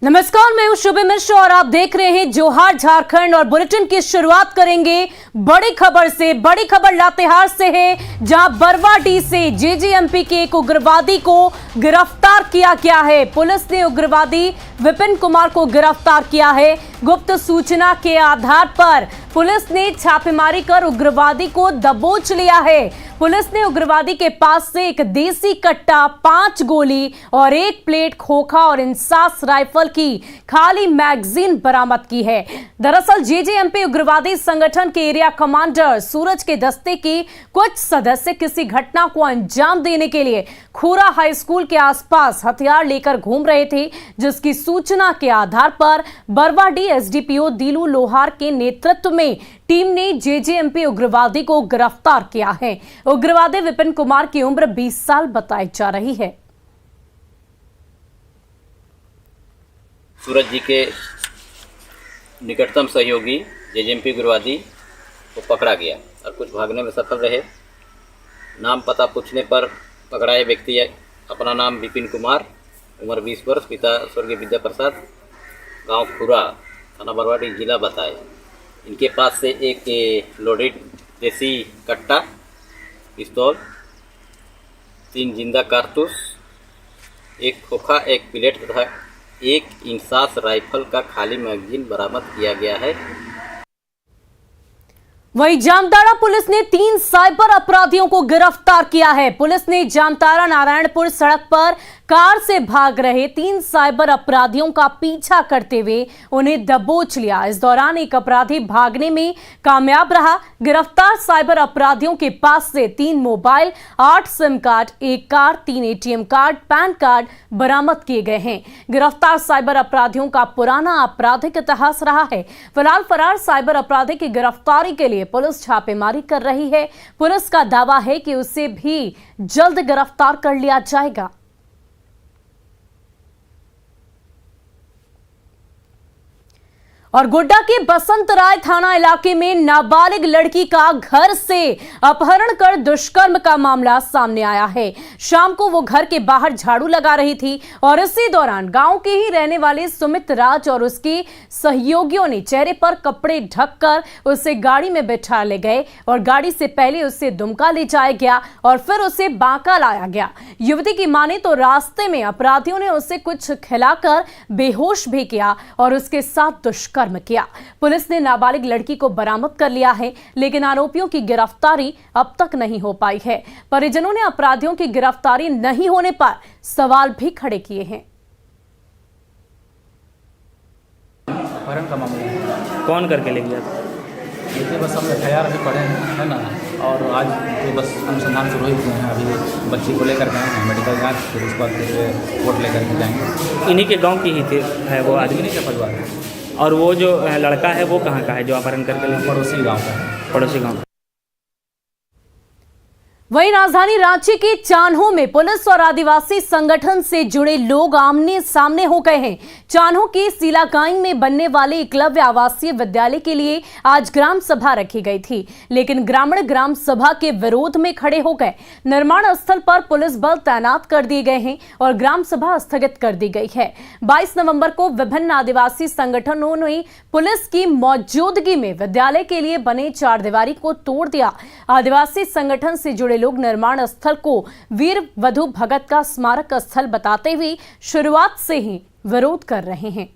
नमस्कार, मैं हूं शुभ मिश्र और आप देख रहे हैं जोहार झारखंड। और बुलेटिन की शुरुआत करेंगे बड़ी खबर से। बड़ी खबर लातेहार से है, जहां बरवाडीह से जेजेएमपी के एक उग्रवादी को गिरफ्तार किया गया है। पुलिस ने उग्रवादी विपिन कुमार को गिरफ्तार किया है। गुप्त सूचना के आधार पर पुलिस ने छापेमारी कर उग्रवादी को दबोच लिया है। पुलिस ने उग्रवादी के पास से एक देसी कट्टा, 5 गोली और 1 प्लेट खोखा और इंसास राइफल की खाली मैगजीन बरामद की है। दरअसल जेजेएमपी उग्रवादी संगठन के एरिया कमांडर सूरज के दस्ते के कुछ सदस्य किसी घटना को अंजाम देने के लिए खूरा हाई स्कूल के आसपास हथियार लेकर घूम रहे थे, जिसकी सूचना के आधार पर बरवाडीह एसडीपीओ दिलू लोहार के नेतृत्व में टीम ने जेजेएमपी उग्रवादी को गिरफ्तार किया है। उग्रवादी विपिन कुमार की उम्र 20 साल बताई जा रही है। सूरज जी के निकटतम सहयोगी जेजेएमपी उग्रवादी को पकड़ा गया और कुछ भागने में सफल रहे। नाम पता पूछने पर पकड़ाए व्यक्ति अपना नाम विपिन कुमार, उम्र 20 वर्ष, पिता स्वर्गीय विद्या प्रसाद, गांव खुरा, थाना बरवाडीह, जिला बताए। इनके पास से एक लोडेड देसी कट्टा, पिस्तौल, 3 जिंदा कारतूस, 1 खोखा, 1 प्लेट तथा 1 इंसास राइफल का खाली मैगजीन बरामद किया गया है। वहीं जामताड़ा पुलिस ने 3 साइबर अपराधियों को गिरफ्तार किया है। पुलिस ने जामताड़ा नारायणपुर सड़क पर कार से भाग रहे 3 साइबर अपराधियों का पीछा करते हुए उन्हें दबोच लिया। इस दौरान एक अपराधी भागने में कामयाब रहा। गिरफ्तार साइबर अपराधियों के पास से 3 mobile, 8 SIM card, 1 car, 3 ATM card, pan card बरामद किए गए हैं। गिरफ्तार साइबर अपराधियों का पुराना आपराधिक इतिहास रहा है। फिलहाल फरार साइबर अपराधी की गिरफ्तारी के लिए पुलिस छापेमारी कर रही है। पुलिस का दावा है कि उसे भी जल्द गिरफ्तार कर लिया जाएगा। और गोड्डा के बसंतराय थाना इलाके में नाबालिग लड़की का घर से अपहरण कर दुष्कर्म का मामला सामने आया है। शाम को वो घर के बाहर झाड़ू लगा रही थी और इसी दौरान गांव के ही रहने वाले सुमित राज और उसके सहयोगियों ने चेहरे पर कपड़े ढककर उसे गाड़ी में बैठा ले गए और गाड़ी से पहले उसे दुमका ले जाया गया और फिर उसे बांका लाया गया। युवती की माने तो रास्ते में अपराधियों ने उसे कुछ खिलाकर बेहोश भी किया और उसके साथ दुष्कर्म किया। पुलिस ने नाबालिग लड़की को बरामद कर लिया है, लेकिन आरोपियों की गिरफ्तारी अब तक नहीं हो पाई है। परिजनों ने अपराधियों की गिरफ्तारी नहीं होने पर सवाल भी खड़े किए हैं। अपहरण का मामला कौन करके ले गया? ये बस हम FIR अभी पढ़े हैं, है ना, और आज तो बस अनुसंधान शुरू ही हुए हैं। अभी बच्ची को लेकर गए हैं मेडिकल जांच, फिर उसके बाद फिर कोर्ट लेकर के जाएंगे। इन्हीं के गांव की ही थे है वो आदमी? इन्हीं का परिवार है। और वो जो लड़का है वो कहाँ का है जो अपहरण करके ले गया? पड़ोसी गाँव का है। पड़ोसी गाँव। वहीं राजधानी रांची के चान्हो में पुलिस और आदिवासी संगठन से जुड़े लोग आमने सामने हो गए हैं। चान्हो के सीलागांई में बनने वाले एकलव्य आवासीय विद्यालय के लिए आज ग्राम सभा रखी गई थी, लेकिन ग्रामीण ग्राम सभा के विरोध में खड़े हो गए। निर्माण स्थल पर पुलिस बल तैनात कर दिए गए हैं और ग्राम सभा स्थगित कर दी गई है। 22 नवंबर को विभिन्न आदिवासी संगठनों ने पुलिस की मौजूदगी में विद्यालय के लिए बने 4 दीवारी को तोड़ दिया। आदिवासी संगठन से जुड़े लोग निर्माण स्थल को वीर वधु भगत का स्मारक स्थल बताते हुए शुरुआत से ही विरोध कर रहे हैं।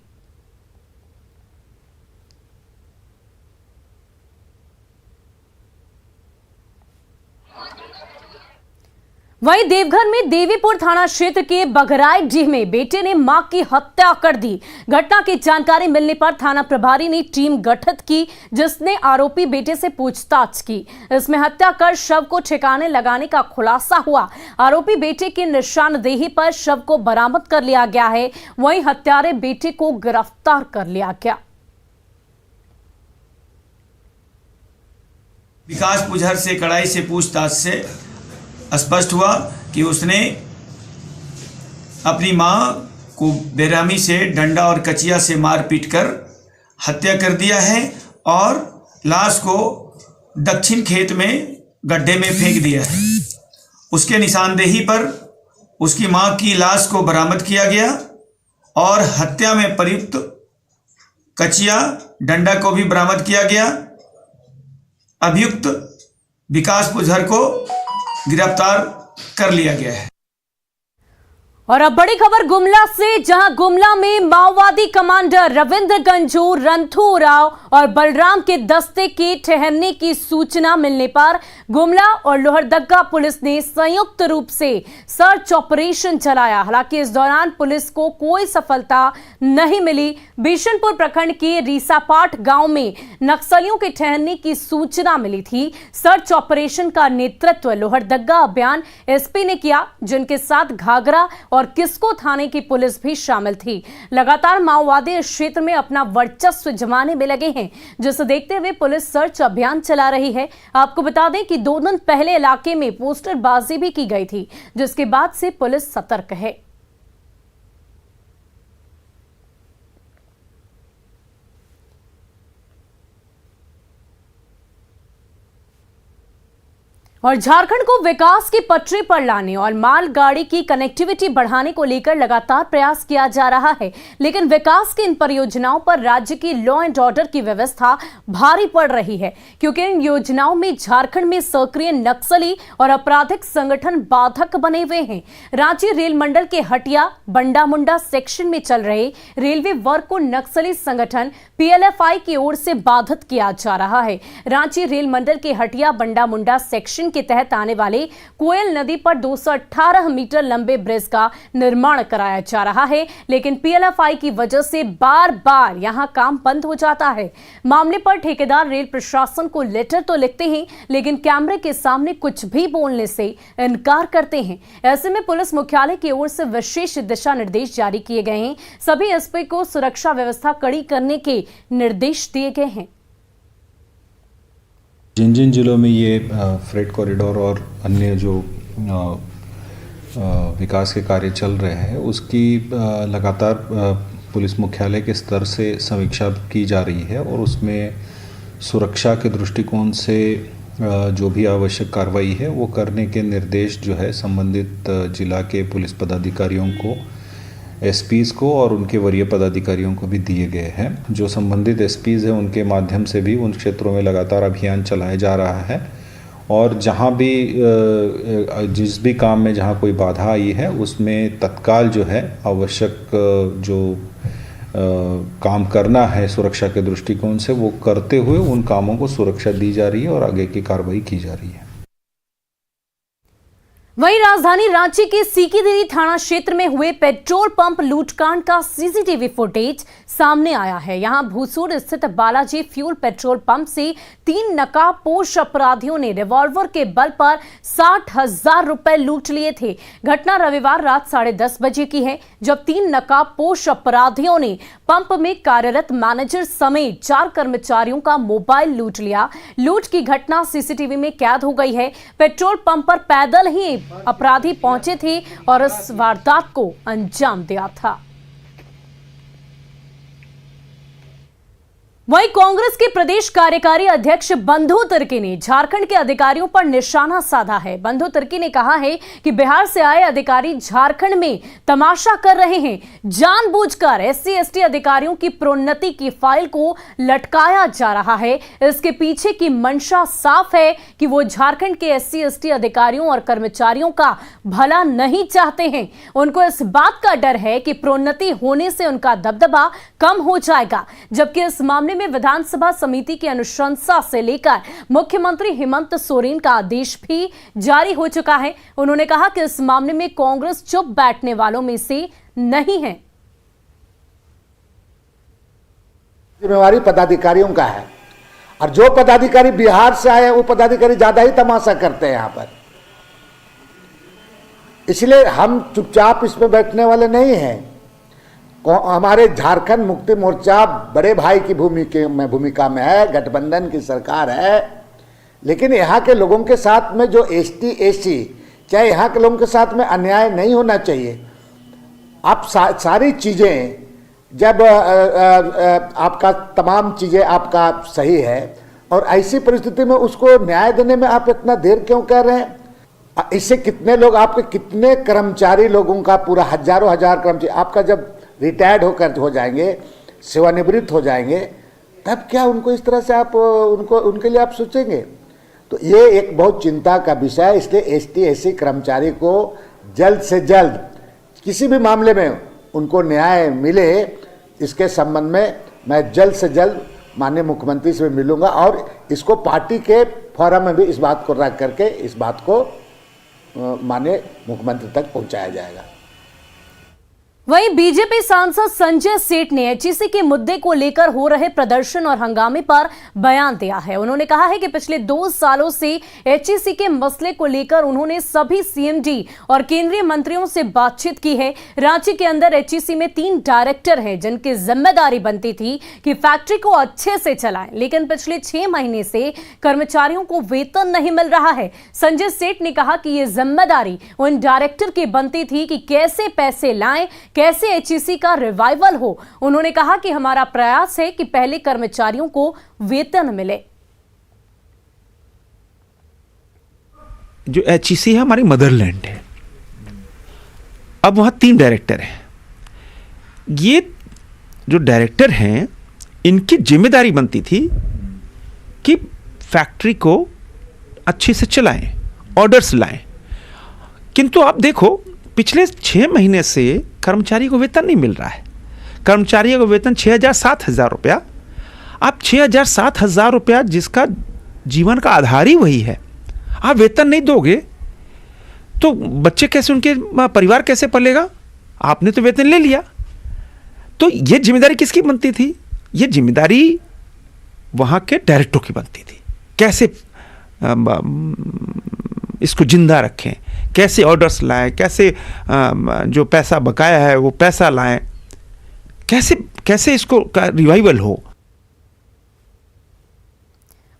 वहीं देवघर में देवीपुर थाना क्षेत्र के बघराईडीह में बेटे ने मां की हत्या कर दी। घटना की जानकारी मिलने पर थाना प्रभारी ने टीम गठित की, जिसने आरोपी बेटे से पूछताछ की। इसमें हत्या कर शव को ठिकाने लगाने का खुलासा हुआ। आरोपी बेटे की निशानदेही पर शव को बरामद कर लिया गया है। वहीं हत्यारे बेटे को गिरफ्तार कर लिया गया। विकास पुजहर से कड़ाई से पूछताछ से स्पष्ट हुआ कि उसने अपनी मां को बेरहमी से डंडा और कचिया से मार पीट कर हत्या कर दिया है और लाश को दक्षिण खेत में गड्ढे में फेंक दिया है। उसके निशानदेही पर उसकी मां की लाश को बरामद किया गया और हत्या में प्रयुक्त कचिया डंडा को भी बरामद किया गया। अभियुक्त विकास पुजहर को गिरफ्तार कर लिया गया है। और अब बड़ी खबर गुमला से, जहां गुमला में माओवादी कमांडर रविंद्र गंजू, रंथू उराव और बलराम के दस्ते के ठहरने की सूचना मिलने पर गुमला और लोहरदगा पुलिस ने संयुक्त रूप से सर्च ऑपरेशन चलाया। हालांकि इस दौरान पुलिस को कोई सफलता नहीं मिली। बिशनपुर प्रखंड के रीसापाट गांव में नक्सलियों के ठहरने की सूचना मिली थी। सर्च ऑपरेशन का नेतृत्व लोहरदगा अभियान एसपी ने किया, जिनके साथ घाघरा और किस्को थाने की पुलिस भी शामिल थी। लगातार माओवादी इस क्षेत्र में अपना वर्चस्व जमाने में लगे हैं, जिसे देखते हुए पुलिस सर्च अभियान चला रही है। आपको बता दें कि 2 दिन पहले इलाके में पोस्टरबाजी भी की गई थी, जिसके बाद से पुलिस सतर्क है। और झारखंड को विकास की पटरी पर लाने और मालगाड़ी की कनेक्टिविटी बढ़ाने को लेकर लगातार प्रयास किया जा रहा है, लेकिन विकास की इन परियोजनाओं पर राज्य की लॉ एंड ऑर्डर की व्यवस्था भारी पड़ रही है, क्योंकि इन योजनाओं में झारखंड में सक्रिय नक्सली और आपराधिक संगठन बाधक बने हुए हैं। रांची रेल मंडल के हटिया बंडा मुंडा सेक्शन में चल रहे रेलवे वर्क को नक्सली संगठन PLFI की ओर से बाधित किया जा रहा है। रांची रेल मंडल के हटिया बंडा मुंडा सेक्शन के तहत आने वाले कोयल नदी पर 218 मीटर लंबे ब्रिज का निर्माण कराया जा रहा है, लेकिन PLFI की वजह से बार बार यहां काम बंद हो जाता है। मामले पर ठेकेदार रेल प्रशासन को लेटर तो लिखते हैं, लेकिन कैमरे के सामने कुछ भी बोलने से इनकार करते हैं। ऐसे में पुलिस मुख्यालय की ओर से विशेष दिशा निर्देश जारी किए गए हैं। सभी एसपी को सुरक्षा व्यवस्था कड़ी करने के निर्देश दिए गए हैं। जिन जिन जिलों में ये फ्रेट कॉरिडोर और अन्य जो विकास के कार्य चल रहे हैं, उसकी लगातार पुलिस मुख्यालय के स्तर से समीक्षा की जा रही है और उसमें सुरक्षा के दृष्टिकोण से जो भी आवश्यक कार्रवाई है वो करने के निर्देश जो है संबंधित जिला के पुलिस पदाधिकारियों को, एसपीज़ को और उनके वरीय पदाधिकारियों को भी दिए गए हैं। जो संबंधित एसपीज़ हैं उनके माध्यम से भी उन क्षेत्रों में लगातार अभियान चलाया जा रहा है और जहां भी जिस भी काम में जहां कोई बाधा आई है उसमें तत्काल जो है आवश्यक जो काम करना है सुरक्षा के दृष्टिकोण से वो करते हुए उन कामों को सुरक्षा दी जा रही है और आगे की कार्रवाई की जा रही है। वहीं राजधानी रांची के सीकीदेरी थाना क्षेत्र में हुए पेट्रोल पंप लूटकांड का सीसीटीवी फुटेज सामने आया है। यहां भूसुर स्थित बालाजी फ्यूल पेट्रोल पंप से 3 नकाबपोश अपराधियों ने रिवॉल्वर के बल पर 60,000 रुपए लूट लिए थे। घटना रविवार रात 10:30 बजे की है, जब 3 नकाबपोश अपराधियों ने पंप में कार्यरत मैनेजर समेत 4 कर्मचारियों का मोबाइल लूट लिया। लूट की घटना सीसीटीवी में कैद हो गई है। पेट्रोल पंप पर पैदल ही अपराधी पहुंचे थे और इस वारदात को अंजाम दिया था। वहीं कांग्रेस के प्रदेश कार्यकारी अध्यक्ष बंधु तिर्की ने झारखंड के अधिकारियों पर निशाना साधा है। बंधु तिर्की ने कहा है कि बिहार से आए अधिकारी झारखंड में तमाशा कर रहे हैं। जानबूझकर SC/ST अधिकारियों की प्रोन्नति की फाइल को लटकाया जा रहा है। इसके पीछे की मंशा साफ है कि वो झारखंड के SC/ST अधिकारियों और कर्मचारियों का भला नहीं चाहते हैं। उनको इस बात का डर है कि प्रोन्नति होने से उनका दबदबा कम हो जाएगा, जबकि इस मामले में विधानसभा समिति की अनुशंसा से लेकर मुख्यमंत्री हेमंत सोरेन का आदेश भी जारी हो चुका है। उन्होंने कहा कि इस मामले में कांग्रेस चुप बैठने वालों में से नहीं है। जिम्मेवारी पदाधिकारियों का है और जो पदाधिकारी बिहार से आए वो पदाधिकारी ज्यादा ही तमाशा करते हैं यहां पर। इसलिए हम चुपचाप इसमें बैठने वाले नहीं हैं। हमारे झारखंड मुक्ति मोर्चा बड़े भाई की भूमिका में है, गठबंधन की सरकार है, लेकिन यहाँ के लोगों के साथ में जो ST/SC, चाहे यहाँ के लोगों के साथ में अन्याय नहीं होना चाहिए। आप सारी चीज़ें जब आपका तमाम चीज़ें आपका सही है और ऐसी परिस्थिति में उसको न्याय देने में आप इतना देर क्यों कर रहे हैं? इससे कितने लोग, आपके कितने कर्मचारी लोगों का, पूरा हजारों हजार कर्मचारी, आपका जब रिटायर्ड होकर हो जाएंगे, सेवानिवृत्त हो जाएंगे, तब क्या उनको इस तरह से आप उनके लिए आप सोचेंगे? तो ये एक बहुत चिंता का विषय है। इसलिए एसटी एससी कर्मचारी को जल्द से जल्द किसी भी मामले में उनको न्याय मिले, इसके संबंध में मैं जल्द से जल्द माननीय मुख्यमंत्री से मिलूंगा और इसको पार्टी के फोरम में भी इस बात को रख करके इस बात को माननीय मुख्यमंत्री तक पहुंचाया जाएगा। वहीं बीजेपी सांसद संजय सेठ ने एचईसी के मुद्दे को लेकर हो रहे प्रदर्शन और हंगामे पर बयान दिया है। उन्होंने कहा है कि पिछले 2 सालों से एचईसी के मसले को लेकर उन्होंने सभी सीएमडी और केंद्रीय मंत्रियों से बातचीत की है। रांची के अंदर एचईसी में 3 डायरेक्टर हैं जिनकी जिम्मेदारी बनती थी कि फैक्ट्री को अच्छे से चलाएं, लेकिन पिछले 6 महीने से कर्मचारियों को वेतन नहीं मिल रहा है। संजय सेठ ने कहा कि यह जिम्मेदारी उन डायरेक्टर की बनती थी कि कैसे पैसे लाएं, कैसे एचईसी का रिवाइवल हो। उन्होंने कहा कि हमारा प्रयास है कि पहले कर्मचारियों को वेतन मिले। जो एचईसी है हमारी मदरलैंड है। अब वहां 3 डायरेक्टर हैं। ये जो डायरेक्टर हैं इनकी जिम्मेदारी बनती थी कि फैक्ट्री को अच्छे से चलाएं, ऑर्डर्स लाएं, किंतु आप देखो पिछले 6 महीने से कर्मचारी को वेतन नहीं मिल रहा है। कर्मचारी को वेतन 6,000-7,000 रुपया। आप 6,000-7,000 रुपया जिसका जीवन का आधार ही वही है, आप वेतन नहीं दोगे तो बच्चे कैसे, उनके परिवार कैसे पलेगा? आपने तो वेतन ले लिया। तो ये जिम्मेदारी किसकी बनती थी? ये जिम्मेदारी वहाँ के डायरेक्टरों की बनती थी। कैसे इसको जिंदा रखें, कैसे ऑर्डर्स लाएं, कैसे जो पैसा बकाया है वो पैसा लाएं, कैसे इसको रिवाइवल हो।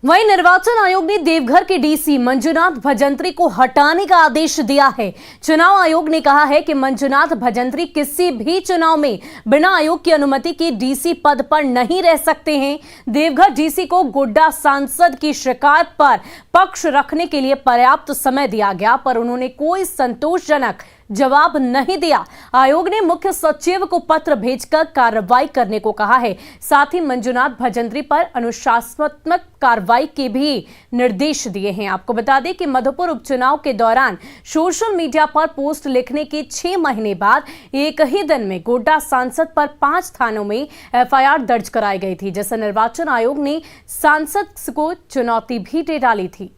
वहीं निर्वाचन आयोग ने देवघर के डीसी मंजुनाथ भजंत्री को हटाने का आदेश दिया है। चुनाव आयोग ने कहा है कि मंजुनाथ भजंत्री किसी भी चुनाव में बिना आयोग की अनुमति के डीसी पद पर नहीं रह सकते हैं। देवघर डीसी को गोड्डा सांसद की शिकायत पर पक्ष रखने के लिए पर्याप्त समय दिया गया, पर उन्होंने कोई संतोषजनक जवाब नहीं दिया। आयोग ने मुख्य सचिव को पत्र भेजकर कार्रवाई करने को कहा है। साथ ही मंजुनाथ भजंत्री पर अनुशासनात्मक कार्रवाई के भी निर्देश दिए हैं। आपको बता दें कि मधुपुर उपचुनाव के दौरान सोशल मीडिया पर पोस्ट लिखने के 6 महीने बाद एक ही दिन में गोड्डा सांसद पर 5 थानों में एफआईआर दर्ज कराई गई थी, जिसे निर्वाचन आयोग ने सांसद को चुनौती भी दे डाली थी।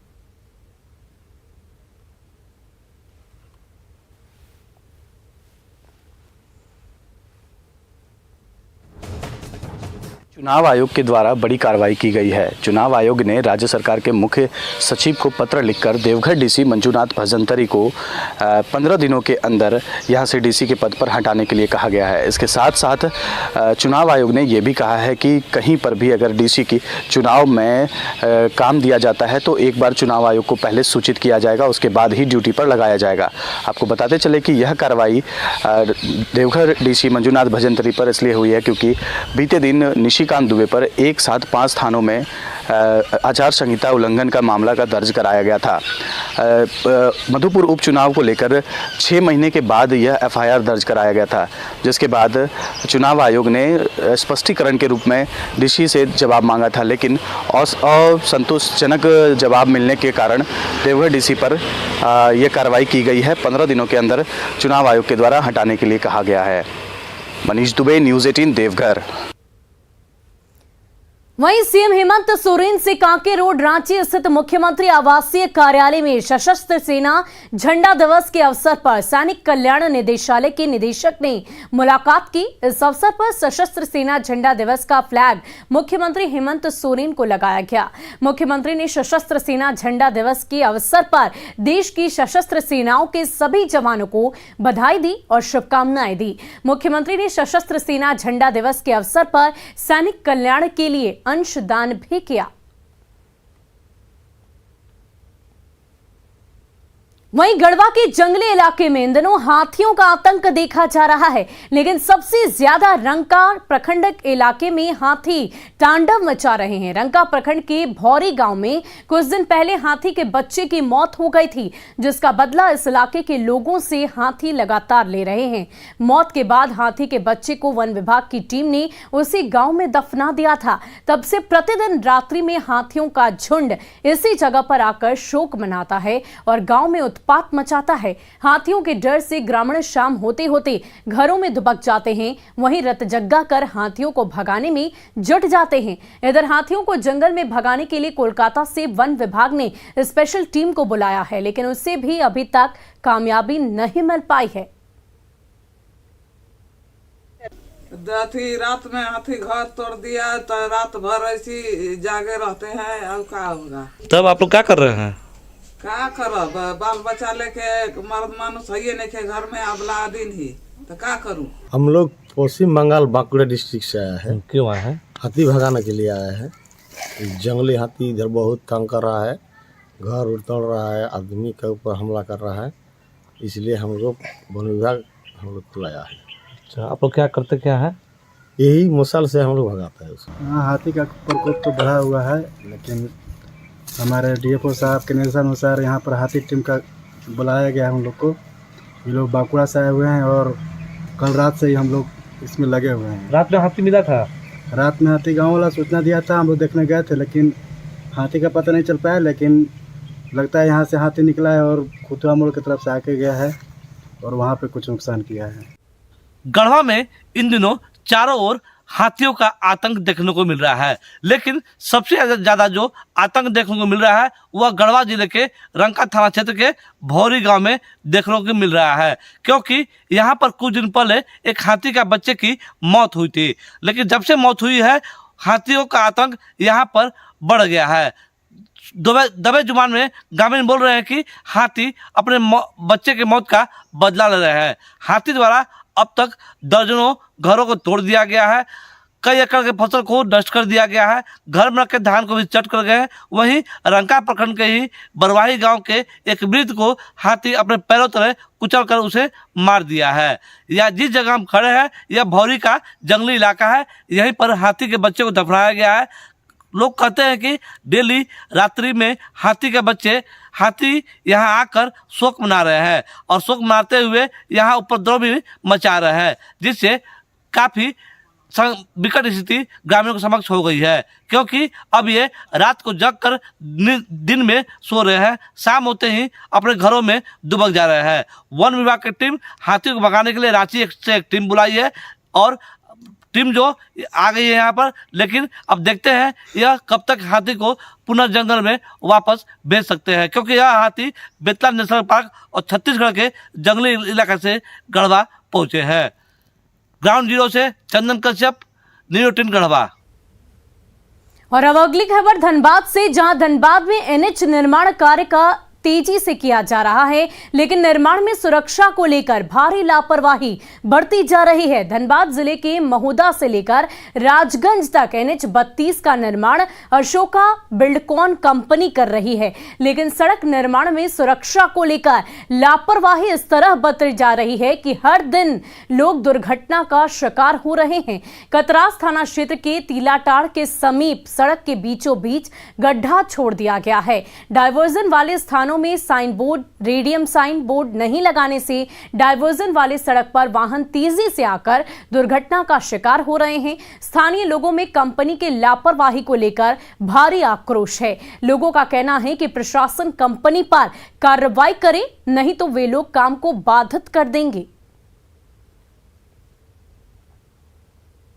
चुनाव आयोग के द्वारा बड़ी कार्रवाई की गई है। चुनाव आयोग ने राज्य सरकार के मुख्य सचिव को पत्र लिखकर देवघर डीसी मंजुनाथ भजंत्री को 15 दिनों के अंदर यहां से डीसी के पद पर हटाने के लिए कहा गया है। इसके साथ साथ चुनाव आयोग ने यह भी कहा है कि कहीं पर भी अगर डीसी की चुनाव में काम दिया जाता है तो एक बार चुनाव आयोग को पहले सूचित किया जाएगा, उसके बाद ही ड्यूटी पर लगाया जाएगा। आपको बताते चले कि यह कार्रवाई देवघर डीसी मंजुनाथ भजंत्री पर इसलिए हुई है क्योंकि बीते दिन निशिकांत दुबे पर एक साथ 5 थानों में आचार संहिता उल्लंघन का मामला का दर्ज कराया गया था। मधुपुर उपचुनाव को लेकर 6 महीने के बाद यह एफआईआर दर्ज कराया गया था, जिसके बाद चुनाव आयोग ने स्पष्टीकरण के रूप में डीसी से जवाब मांगा था, लेकिन असंतोषजनक जवाब मिलने के कारण देवघर डीसी पर यह कार्रवाई की गई है। 15 दिनों के अंदर चुनाव आयोग के द्वारा हटाने के लिए कहा गया है। मनीष दुबे, न्यूज़ 18 देवघर। वहीं सीएम हेमंत सोरेन से कांके रोड रांची स्थित मुख्यमंत्री आवासीय कार्यालय में सशस्त्र सेना झंडा दिवस के अवसर पर सैनिक कल्याण निदेशालय के निदेशक ने मुलाकात की। इस अवसर पर सशस्त्र सेना झंडा दिवस का फ्लैग मुख्यमंत्री हेमंत सोरेन को लगाया गया। मुख्यमंत्री ने सशस्त्र सेना झंडा दिवस के अवसर पर देश की सशस्त्र सेनाओं के सभी जवानों को बधाई दी और शुभकामनाएं दी। मुख्यमंत्री ने सशस्त्र सेना झंडा दिवस के अवसर पर सैनिक कल्याण के लिए अंशदान भी किया। वहीं गढ़वा के जंगली इलाके में इन दिनों हाथियों का आतंक देखा जा रहा है, लेकिन सबसे ज्यादा रंका प्रखंड इलाके में हाथी तांडव मचा रहे हैं। रंका प्रखंड के भौरी गांव में कुछ दिन पहले हाथी के बच्चे की मौत हो गई थी, जिसका बदला इस इलाके के लोगों से हाथी लगातार ले रहे हैं। मौत के बाद हाथी के बच्चे को वन विभाग की टीम ने उसी गांव में दफना दिया था। तब से प्रतिदिन रात्रि में हाथियों का झुंड इसी जगह पर आकर शोक मनाता है और गांव में उत्पात मचाता है। हाथियों के डर से ग्रामीण शाम होते होते घरों में दुबक जाते हैं, वहीं रतजग्गा कर हाथियों को भगाने में जुट जाते हैं। इधर हाथियों को जंगल में भगाने के लिए कोलकाता से वन विभाग ने स्पेशल टीम को बुलाया है, लेकिन उससे भी अभी तक कामयाबी नहीं मिल पाई है। रात में हाथी घर तोड़ दिया तो रात भर ऐसी जागे रहते हैं, और क्या होगा। तब आप लोग क्या कर रहे हैं? क्या करब, बाल बच्चा लेके मर्द मानुस है नहीं के घर में, अबला दिन ही तो क्या करूं। हम लोग पश्चिम बंगाल बांकुड़ा डिस्ट्रिक्ट से आया है। क्यों आए हैं? हाथी भगाने के लिए आया है। जंगली हाथी इधर बहुत तंग कर रहा है, घर उड़ तोड़ रहा है, आदमी के ऊपर हमला कर रहा है, इसलिए हम लोग वन विभाग हम लोग को लाया है। अच्छा, आप लोग क्या करते क्या है? यही मसाल से हम लोग भगाते हैं उसको। हाँ, हाथी का प्रकोप तो बढ़ा हुआ है, लेकिन हमारे डीएफओ साहब के निर्देशानुसार यहाँ पर हाथी टीम का बुलाया गया हम लोग को। ये लोग बांकुड़ा से आए हुए हैं और कल रात से ही हम लोग इसमें लगे हुए हैं। रात में हाथी मिला था? रात में हाथी गांव वाला सूचना दिया था, हम लोग देखने गए थे, लेकिन हाथी का पता नहीं चल पाया। लेकिन लगता है यहाँ से हाथी निकला है और खुतवा मोड़ की तरफ से आके गया है और वहाँ पे कुछ नुकसान किया है। गढ़वा में इन दिनों चारों ओर हाथियों का आतंक देखने को मिल रहा है, लेकिन सबसे ज्यादा जो आतंक देखने को मिल रहा है वह गढ़वा जिले के रंका थाना क्षेत्र के भौरी गांव में देखने को मिल रहा है, क्योंकि यहां पर कुछ दिन पहले एक हाथी का बच्चे की मौत हुई थी। लेकिन जब से मौत हुई है, हाथियों का आतंक यहां पर बढ़ गया है। दबे जुबान में ग्रामीण बोल रहे हैं कि हाथी अपने बच्चे के मौत का बदला ले रहे हैं। हाथी द्वारा अब तक दर्जनों घरों को तोड़ दिया गया है, कई एकड़ के फसल को नष्ट कर दिया गया है, घर में रखे धान को भी चट कर गए हैं। वहीं रंका प्रखंड के ही बरवाही गांव के एक वृद्ध को हाथी अपने पैरों तले कुचल कर उसे मार दिया है। या जिस जगह हम खड़े हैं यह भौरी का जंगली इलाका है, यहीं पर हाथी के बच्चे को दफनाया गया है। लोग कहते हैं कि डेली रात्रि में हाथी यहाँ आकर शोक मना रहे हैं और शोक मनाते हुए यहाँ उपद्रव भी मचा रहे हैं, जिससे काफ़ी विकट स्थिति ग्रामीणों के समक्ष हो गई है, क्योंकि अब ये रात को जग कर दिन में सो रहे हैं, शाम होते ही अपने घरों में दुबक जा रहे हैं। वन विभाग की टीम हाथी को भगाने के लिए रांची से एक टीम बुलाई है और टीम जो आ गई है यहाँ पर, लेकिन अब देखते हैं यह कब तक हाथी को पुनः जंगल में वापस भेज सकते हैं, क्योंकि यह हाथी बेतला नेशनल पार्क और छत्तीसगढ़ के जंगली इलाके से गढ़वा पहुंचे हैं। ग्राउंड जीरो से चंदन कश्यप, न्यूज़ 18 गढ़वा। और अब अगली खबर धनबाद से, जहां धनबाद में एनएच निर्माण कार्य का तेजी से किया जा रहा है, लेकिन निर्माण में सुरक्षा को लेकर भारी लापरवाही बढ़ती जा रही है। धनबाद जिले के महुदा से लेकर राजगंज तक एनएच 32 का निर्माण अशोका बिल्डकॉन कंपनी कर रही है, लेकिन सड़क निर्माण में सुरक्षा को लेकर लापरवाही इस तरह बरती जा रही है कि हर दिन लोग दुर्घटना का शिकार हो रहे हैं। कतरास थाना क्षेत्र के तीलाटाड़ के समीप सड़क के बीचों बीच गड्ढा छोड़ दिया गया है। डायवर्जन वाले स्थानों में sign board, radium sign board नहीं लगाने से डायवर्जन वाले सड़क पर वाहन तेजी से आकर दुर्घटना का शिकार हो रहे हैं। स्थानीय लोगों में कंपनी के लापरवाही को लेकर भारी आक्रोश है। लोगों का कहना है कि प्रशासन कंपनी पर कार्रवाई करे, नहीं तो वे लोग काम को बाधित कर देंगे।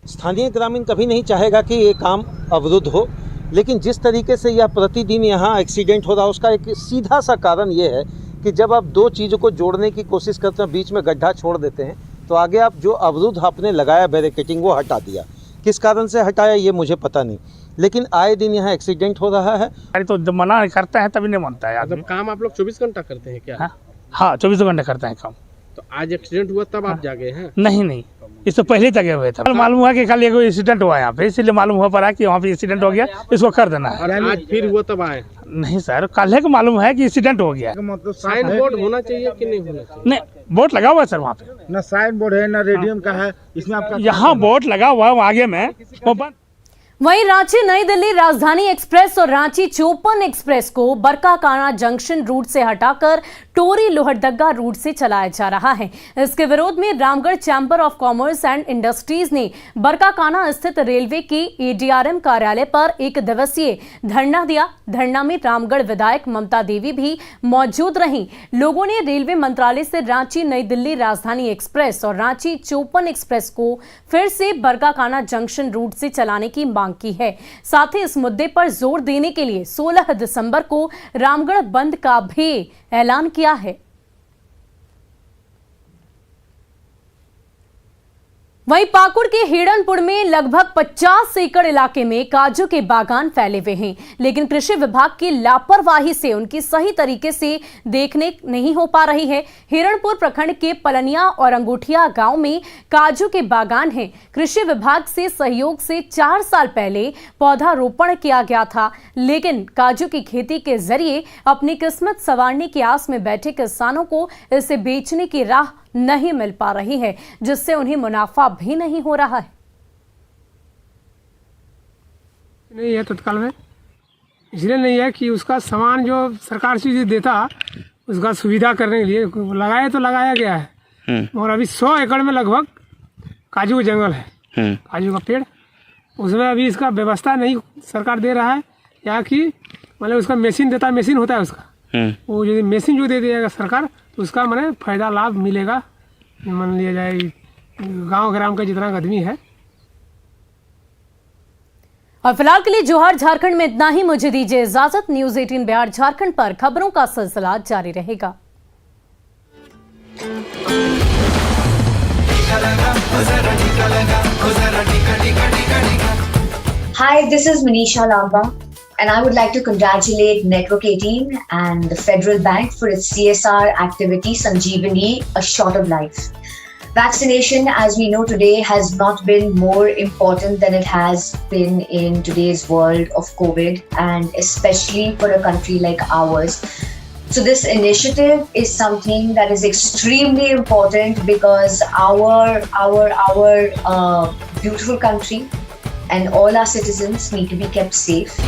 स्थानीय ग्रामीण कभी नहीं चाहेगा कि ये काम अवरुद्ध हो, लेकिन जिस तरीके से यह प्रतिदिन यहाँ एक्सीडेंट हो रहा है उसका एक सीधा सा कारण ये है कि जब आप दो चीज़ों को जोड़ने की कोशिश करते हैं, बीच में गड्ढा छोड़ देते हैं, तो आगे आप जो अवरुद्ध आपने लगाया बैरिकेटिंग वो हटा दिया। किस कारण से हटाया ये मुझे पता नहीं, लेकिन आए दिन यहाँ एक्सीडेंट हो रहा है। तो जब मना करता है तभी नहीं मानता है। मतलब काम आप लोग 24 घंटा करते हैं क्या? हाँ, 24 घंटे करते हैं काम। तो आज एक्सीडेंट हुआ तब आप जागे हैं? नहीं, इससे पहले तक हुए थे। मालूम हुआ कि खाली एक इंसिडेंट हुआ यहाँ पे, इसलिए मालूम हुआ पड़ा कि वहाँ पे इंसिडेंट हो गया, इसको कर देना है। और आज फिर वो तब आए? नहीं सर, कल को मालूम है कि इंसिडेंट हो गया। मतलब साइन बोर्ड होना चाहिए कि नहीं होना चाहिए? नहीं, बोर्ड लगा हुआ है सर वहाँ पे। न साइन बोर्ड है न रेडियम का है, इसमें आपका यहाँ बोर्ड लगा हुआ है आगे में वो बंद। वहीं रांची नई दिल्ली राजधानी एक्सप्रेस और रांची चौपन एक्सप्रेस को बरकाकाना जंक्शन रूट से हटाकर टोरी लोहरदगा रूट से चलाया जा रहा है। इसके विरोध में Ramgarh chamber of commerce and industries ने बरकाकाना स्थित रेलवे के एडीआरएम कार्यालय पर एक दिवसीय धरना दिया। धरना में रामगढ़ विधायक ममता देवी भी मौजूद रहीं। लोगों ने रेलवे मंत्रालय से रांची नई दिल्ली राजधानी एक्सप्रेस और रांची चौपन एक्सप्रेस को फिर से बरकाकाना जंक्शन रूट से चलाने की मांग की है। साथ ही इस मुद्दे पर जोर देने के लिए 16 दिसंबर को रामगढ़ बंद का भी ऐलान किया है। वहीं पाकुड़ के हिरणपुर में लगभग 50 एकड़ इलाके में काजू के बागान फैले हुए हैं, लेकिन कृषि विभाग की लापरवाही से उनकी सही तरीके से देखने नहीं हो पा रही है। हिरणपुर प्रखंड के पलनिया और अंगूठिया गांव में काजू के बागान हैं। कृषि विभाग से सहयोग से 4 साल पहले पौधारोपण किया गया था, लेकिन काजू की खेती के जरिए अपनी किस्मत संवारने की आस में बैठे किसानों को इसे बेचने की राह नहीं मिल पा रही है, जिससे उन्हें मुनाफा भी नहीं हो रहा है। नहीं है तत्काल में, इसलिए नहीं है कि उसका सामान जो सरकार चीज देता उसका सुविधा करने के लिए लगाया तो लगाया गया है, और अभी 100 एकड़ में लगभग काजू का जंगल है, काजू का पेड़, उसमें अभी इसका व्यवस्था नहीं सरकार दे रहा है, या कि मतलब उसका मशीन देता, मशीन होता है उसका, वो यदि मशीन जो दे देगा सरकार तो उसका मैंने फायदा लाभ मिलेगा। मान लिया जाए गांव ग्राम का जितना आदमी है। और फिलहाल के लिए जोहार झारखंड में इतना ही। मुझे दीजिए इजाजत। न्यूज़ 18 बिहार झारखंड पर खबरों का सिलसिला जारी रहेगा। Hi, this is Manisha Lamba, and I would like to congratulate Network 18 and the Federal Bank for its CSR activity Sanjeevani, a shot of life. Vaccination, as we know today, has not been more important than it has been in today's world of COVID, and especially for a country like ours. So this initiative is something that is extremely important because our beautiful country and all our citizens need to be kept safe.